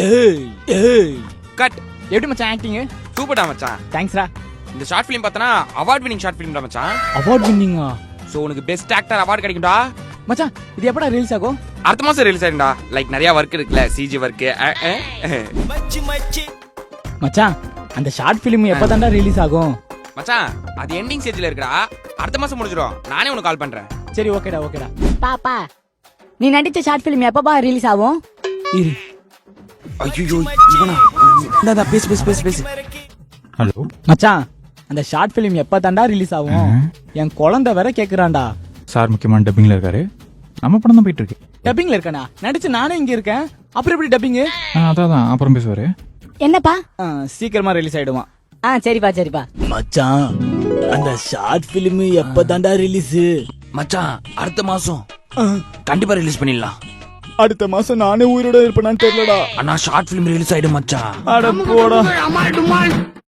ஏய் ஏய் கட். எப்படி மச்சான் ஆக்டிங்? சூப்பர்டா மச்சான். தேங்க்ஸ்டா. இந்த ஷார்ட் ஃபிலிம் பார்த்தனா அவார்ட் வின்னிங் ஷார்ட் ஃபிலிம்டா மச்சான். அவார்ட் வின்னிங்கா? சோ உனக்கு பெஸ்ட் ஆக்டர் அவார்ட் கிடைக்கும்டா மச்சான். இது எப்படா ரிலீஸ் ஆகும்? அடுத்த மாசம் ரிலீஸ் ஆயிடும்டா. லைக் நிறைய வர்க் இருக்குல, சிஜி வர்க். மச்சான் அந்த ஷார்ட் ஃபிலிம் எப்பதான்டா ரிலீஸ் ஆகும்? மச்சான் அது எண்டிங் ஸ்டேஜ்ல இருக்குடா. அடுத்த மாசம் முடிஞ்சிரும். நானே உனக்கு கால் பண்றேன். சரி ஓகேடா ஓகேடா. பாப்பா நீ நடிச்ச ஷார்ட் பிலிம் எப்பப்பா ரிலீஸ் ஆகும்? இரு. ஐயோ இவனா? இந்தா பேசு பேசு பேசு பேசு. ஹலோ மச்சான் அந்த ஷார்ட் ஃபிலிம் எப்பதான்டா ரிலீஸ் ஆகும்? என் குழந்தை வேற கேக்குறான்டா. சார் முக்கியமான டப்பிங்ல இருக்காரு. நம்ம படம் தான் போயிட்டு இருக்கு. டப்பிங்ல இருக்கானா? நடிச்சு நானே இங்க இருக்கேன். அப்புறம் எப்படி டப்பிங்? அதான் அப்புறம் பேசுவாரு. என்னப்பா? சீக்கிரமா ரிலீஸ் ஆயிடுவான். சரிப்பா சரிப்பா. மச்சான் அந்த ஷார்ட் ஃபிலிம் எப்பதான்டா ரிலீஸ்? மச்சான் அடுத்த மாசம் கண்டிப்பா ரிலீஸ் பண்ணிடலாம். அடுத்த மாசம் நானே உயிரோட இருப்பேனான்னு தெரியலடா. ஆனா ஷார்ட் ஃபிலிம் ரிலீஸ் ஆயிடும் மச்சான். அட போடா.